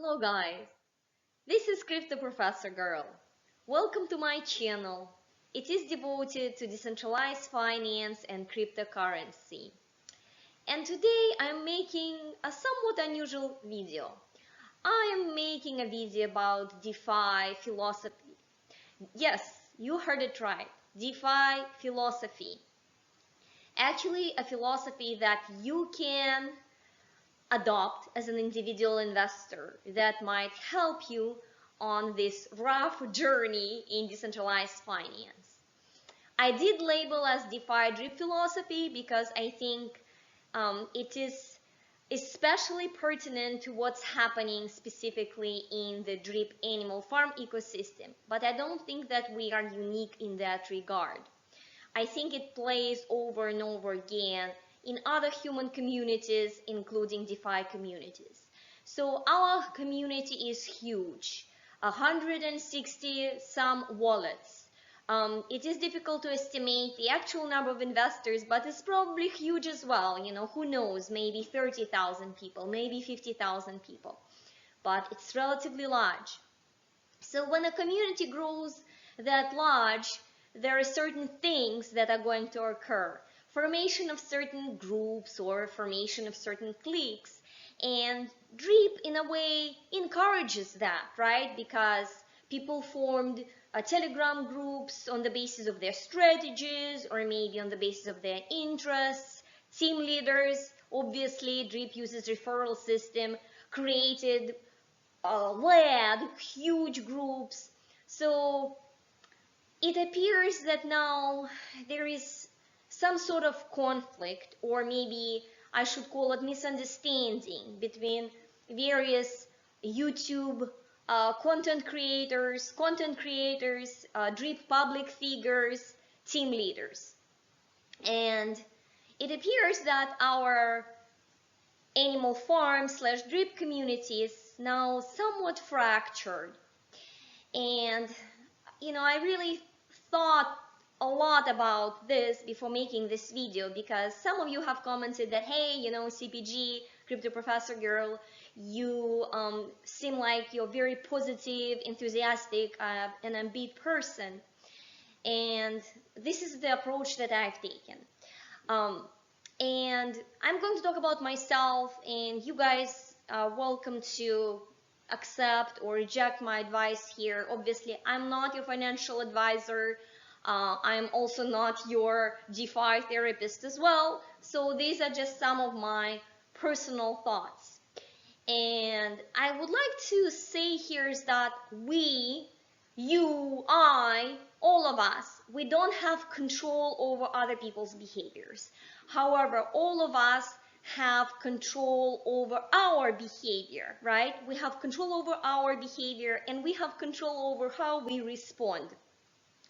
Hello guys, this is Crypto Professor Girl. Welcome to my channel. It is devoted to decentralized finance and cryptocurrency. And today I'm making a somewhat unusual video. I am making a video about DeFi philosophy. Yes, you heard it right, DeFi philosophy. Actually, a philosophy that you can adopt as an individual investor that might help you on this rough journey in decentralized finance. I did label as DeFi drip philosophy because I think it is especially pertinent to what's happening specifically in the drip animal farm ecosystem. But I don't think that we are unique in that regard. I think it plays over and over again in other human communities, including DeFi communities. So our community is huge, 160 some wallets. It is difficult to estimate the actual number of investors, but it's probably huge as well. You know, who knows, maybe 30,000 people, maybe 50,000 people, but it's relatively large. So when a community grows that large, there are certain things that are going to occur. Formation of certain groups or formation of certain cliques. And Drip, in a way, encourages that, right? Because people formed Telegram groups on the basis of their strategies or maybe on the basis of their interests. Team leaders, obviously, Drip uses referral system, created led huge groups. So it appears that now there is some sort of conflict, or maybe I should call it misunderstanding, between various YouTube content creators, Drip public figures, team leaders. And it appears that our animal farm slash drip community is now somewhat fractured. And I really thought a lot about this before making this video, because some of you have commented that, hey, CPG, Crypto Professor Girl, you seem like you're very positive, enthusiastic, and upbeat person. And this is the approach that I've taken. And I'm going to talk about myself, and you guys are welcome to accept or reject my advice here. Obviously, I'm not your financial advisor. I'm also not your DeFi therapist as well. So these are just some of my personal thoughts. And I would like to say here is that we, you, I, all of us, we don't have control over other people's behaviors. However, all of us have control over our behavior, right? We have control over our behavior, and we have control over how we respond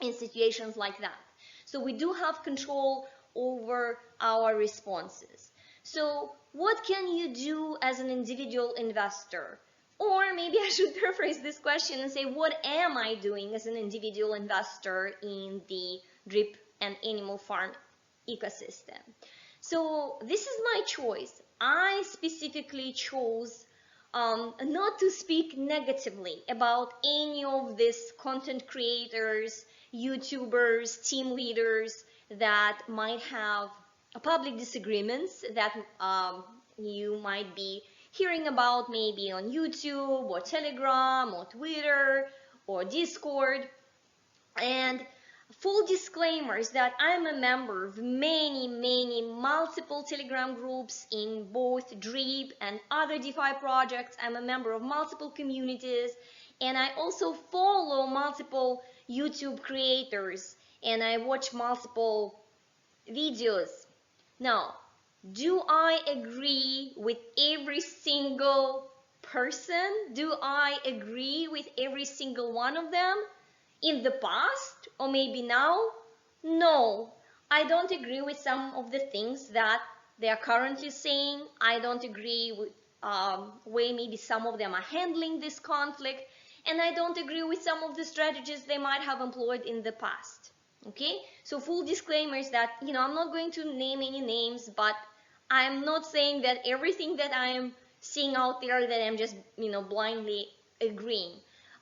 in situations like that. So we do have control over our responses. So what can you do as an individual investor? Or maybe I should paraphrase this question and say, what am I doing as an individual investor in the drip and animal farm ecosystem? So this is my choice. I specifically chose not to speak negatively about any of these content creators, YouTubers, team leaders that might have public disagreements that you might be hearing about maybe on YouTube or Telegram or Twitter or Discord. And full disclaimers that I'm a member of many multiple Telegram groups in both Drip and other DeFi projects. I'm a member of multiple communities, and I also follow multiple YouTube creators, and I watch multiple videos. Now, do I agree with every single person? Do I agree with every single one of them? In the past, or maybe now? No, I don't agree with some of the things that they are currently saying. I don't agree with way maybe some of them are handling this conflict, and I don't agree with some of the strategies they might have employed in the past. Okay, so full disclaimer is that, I'm not going to name any names, but I'm not saying that everything that I am seeing out there that I'm just, blindly agreeing.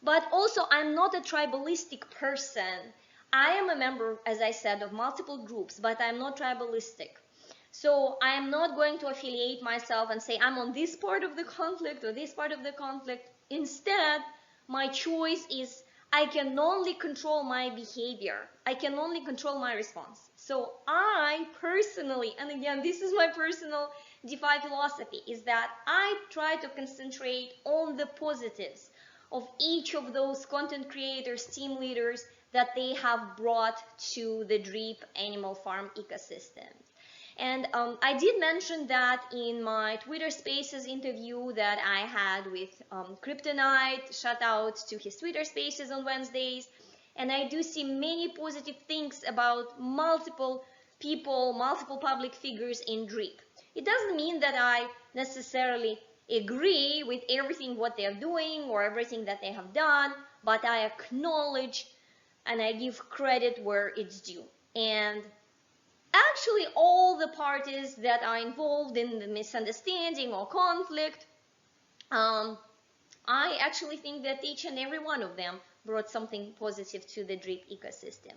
But also, I'm not a tribalistic person. I am a member, as I said, of multiple groups, but I'm not tribalistic. So I'm not going to affiliate myself and say I'm on this part of the conflict or this part of the conflict. Instead, my choice is I can only control my behavior. I can only control my response. So I personally, and again, this is my personal DeFi philosophy, is that I try to concentrate on the positives of each of those content creators, team leaders that they have brought to the Drip animal farm ecosystem. And I did mention that in my Twitter Spaces interview that I had with Kryptonite. Shout out to his Twitter Spaces on Wednesdays. And I do see many positive things about multiple people, multiple public figures in Drip. It doesn't mean that I necessarily agree with everything what they're doing or everything that they have done, but I acknowledge and I give credit where it's due. And actually, all the parties that are involved in the misunderstanding or conflict, I actually think that each and every one of them brought something positive to the Drip ecosystem.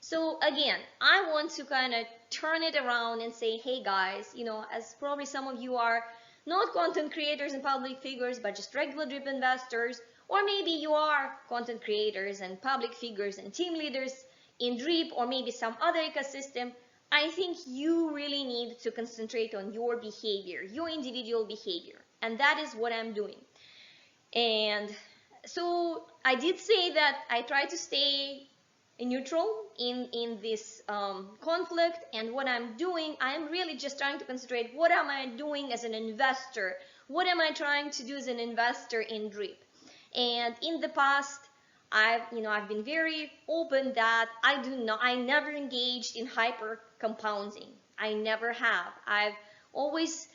So again, I want to kind of turn it around and say, hey guys, as probably some of you are not content creators and public figures, but just regular Drip investors, or maybe you are content creators and public figures and team leaders in Drip, or maybe some other ecosystem. I think you really need to concentrate on your behavior, your individual behavior. And that is what I'm doing. And so I did say that I try to stay neutral in this conflict. And what I'm doing, I'm really just trying to concentrate what am I doing as an investor? What am I trying to do as an investor in Drip? And in the past, I've been very open that I never engaged in hyper compounding. I never have. I've always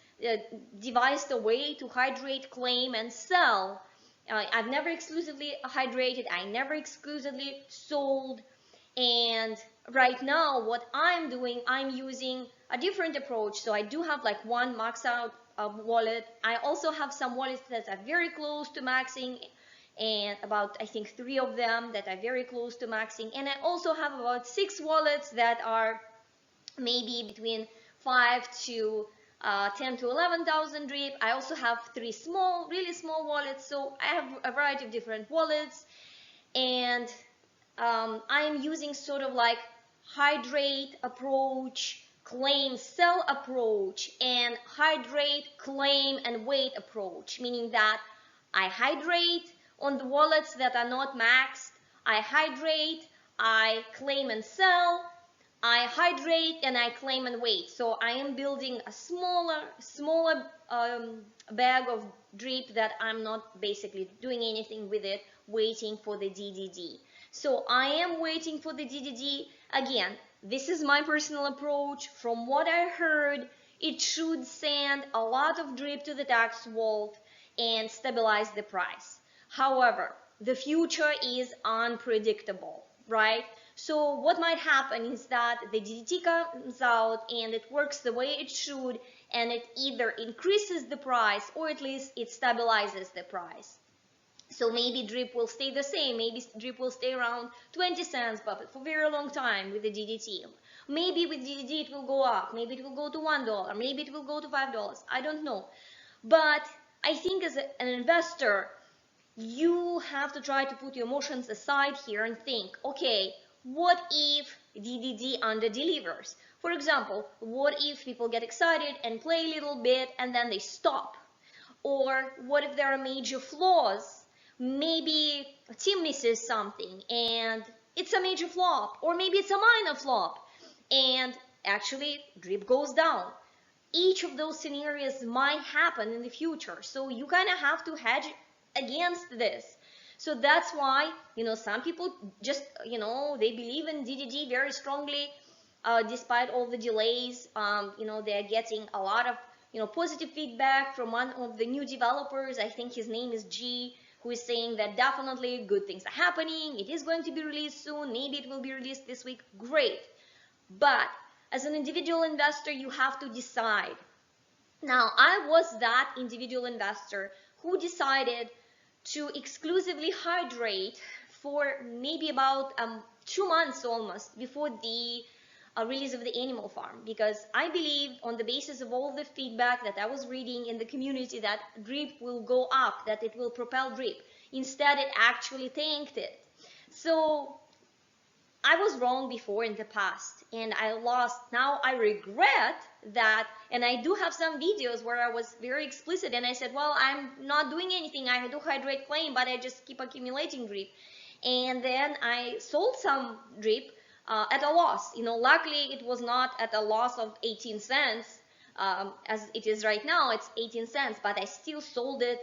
devised a way to hydrate, claim, and sell. I've never exclusively hydrated. I never exclusively sold. And right now, what I'm doing, I'm using a different approach. So I do have like one max out wallet. I also have some wallets that are very close to maxing, and about, I think, 3 of them that are very close to maxing. And I also have about 6 wallets that are maybe between 5 to 10 to 11,000 Drip. I also have 3 small, really small wallets. So I have a variety of different wallets. And I'm using sort of like hydrate approach, claim, sell approach, and hydrate, claim, and wait approach, meaning that I hydrate on the wallets that are not maxed, I hydrate, I claim and sell, I hydrate, and I claim and wait. So I am building a smaller bag of Drip that I'm not basically doing anything with it, waiting for the DDD. So I am waiting for the DDD. Again, this is my personal approach. From what I heard, it should send a lot of Drip to the tax vault and stabilize the price. However, the future is unpredictable, right? So what might happen is that the DDT comes out and it works the way it should, and it either increases the price or at least it stabilizes the price. So maybe Drip will stay the same. Maybe Drip will stay around 20 cents, but for a very long time with the DDT. Maybe with DDT it will go up. Maybe it will go to $1. Maybe it will go to $5. I don't know. But I think as an investor, you have to try to put your emotions aside here and think, okay, what if DDD under-delivers? For example, what if people get excited and play a little bit and then they stop? Or what if there are major flaws? Maybe a team misses something and it's a major flop, or maybe it's a minor flop and actually Drip goes down. Each of those scenarios might happen in the future, so you kind of have to hedge against this. So that's why, some people just, they believe in DDD very strongly, despite all the delays. They're getting a lot of, positive feedback from one of the new developers. I think his name is G, who is saying that definitely good things are happening. It is going to be released soon. Maybe it will be released this week. Great. But as an individual investor, you have to decide. Now, I was that individual investor who decided to exclusively hydrate for maybe about 2 months almost before the release of the animal farm, because I believed, on the basis of all the feedback that I was reading in the community, that drip will go up, that it will propel drip. Instead, it actually tanked it. So I was wrong before in the past, and I lost. Now I regret that, and I do have some videos where I was very explicit and I said, well, I'm not doing anything. I do hydrate claim, but I just keep accumulating drip. And then I sold some drip at a loss. Luckily it was not at a loss of 18 cents as it is right now. It's 18 cents, but I still sold it.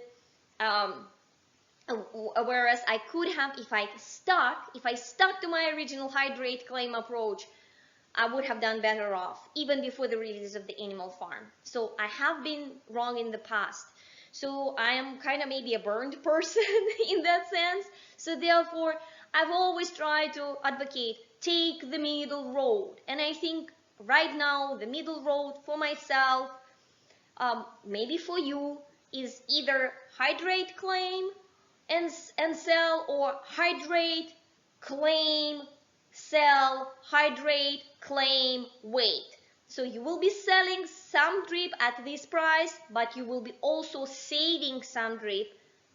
Whereas I could have, if I stuck to my original hydrate claim approach, I would have done better off even before the release of the animal farm. So I have been wrong in the past. So I am kind of maybe a burned person in that sense. So therefore, I've always tried to advocate, take the middle road. And I think right now, the middle road for myself, maybe for you, is either hydrate claim and sell, or hydrate, claim, sell, hydrate, claim, wait. So you will be selling some drip at this price, but you will be also saving some drip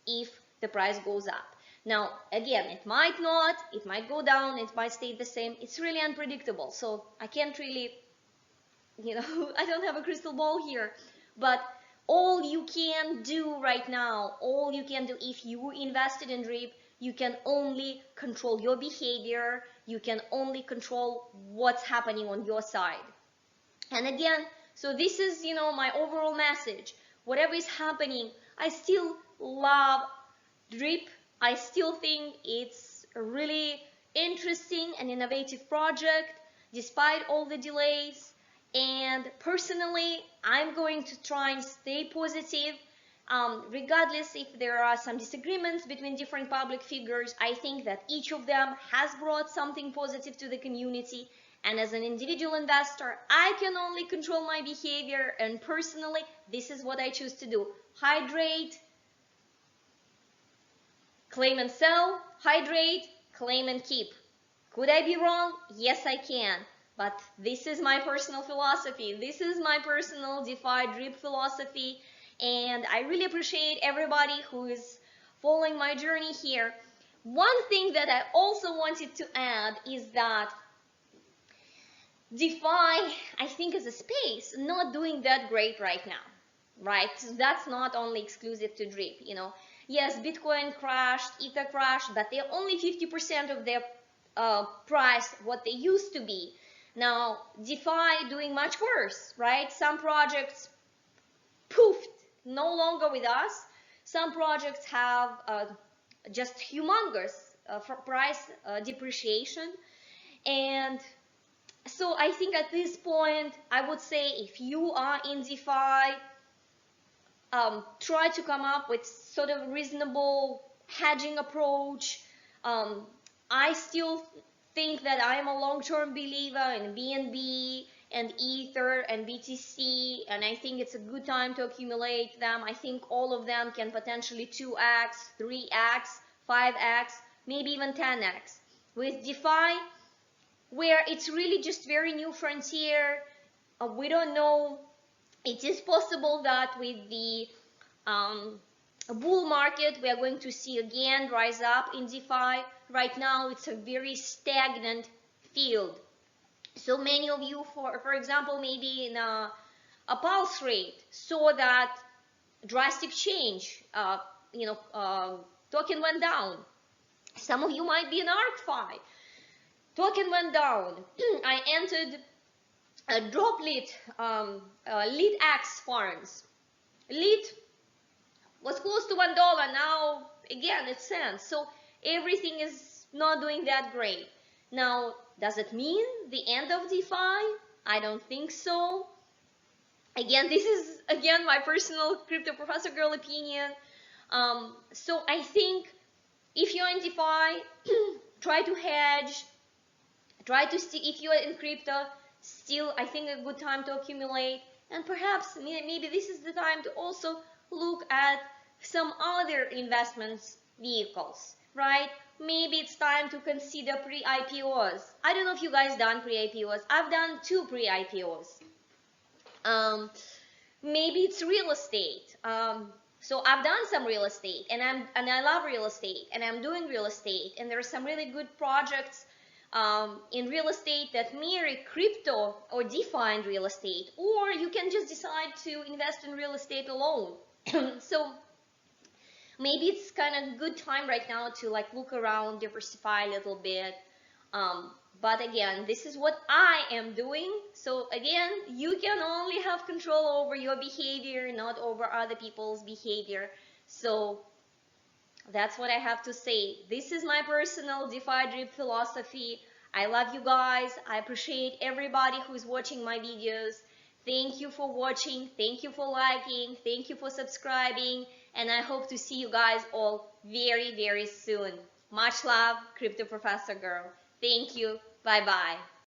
if the price goes up. Now, again, it might not, it might go down, it might stay the same. It's really unpredictable. So I can't really, I don't have a crystal ball here. But all you can do right now, all you can do if you invested in drip, you can only control your behavior. You can only control what's happening on your side. And again, so this is, my overall message. Whatever is happening, I still love drip. I still think it's a really interesting and innovative project, despite all the delays. And personally, I'm going to try and stay positive, regardless if there are some disagreements between different public figures. I think that each of them has brought something positive to the community. And as an individual investor, I can only control my behavior. And personally, this is what I choose to do. Hydrate, claim and sell, hydrate, claim and keep. Could I be wrong? Yes, I can. But this is my personal philosophy. This is my personal DeFi drip philosophy. And I really appreciate everybody who is following my journey here. One thing that I also wanted to add is that DeFi, I think, is a space not doing that great right now, right? That's not only exclusive to drip, Yes, Bitcoin crashed, Ether crashed, but they're only 50% of their price what they used to be. Now, DeFi doing much worse, right? Some projects poofed, no longer with us. Some projects have just humongous price depreciation. And so I think at this point, I would say if you are in DeFi, try to come up with sort of reasonable hedging approach. I still think that I am a long-term believer in BNB and Ether and BTC, and I think it's a good time to accumulate them. I think all of them can potentially 2x, 3x, 5x, maybe even 10x. With DeFi, where it's really just very new frontier, we don't know. It is possible that with the bull market, we are going to see again rise up in DeFi. Right now, it's a very stagnant field. So many of you, for example, maybe in a pulse rate, saw that drastic change. Token went down. Some of you might be in ARCFi. Token went down. I entered a droplet, LeadX farms. Lead was close to $1. Now, again, it's cents. So everything is not doing that great. Now, does it mean the end of DeFi? I don't think so. Again, this is, my personal crypto professor girl opinion. So I think if you're in DeFi, try to hedge. Try to see if you're in crypto, still, I think a good time to accumulate. And perhaps maybe this is the time to also look at some other investments vehicles, right? Maybe it's time to consider pre-IPOs. I don't know if you guys done pre-IPOs. I've done 2 pre-IPOs. Maybe it's real estate. So I've done some real estate, and I love real estate, and I'm doing real estate, and there are some really good projects in real estate that mirror crypto or DeFi in real estate, or you can just decide to invest in real estate alone. So maybe it's kind of good time right now to like look around, diversify a little bit. But again, this is what I am doing. So again, you can only have control over your behavior, not over other people's behavior. So that's what I have to say. This is my personal DeFi drip philosophy. I love you guys. I appreciate everybody who's watching my videos. Thank you for watching. Thank you for liking. Thank you for subscribing. And I hope to see you guys all very, very soon. Much love, Crypto Professor Girl. Thank you. Bye-bye.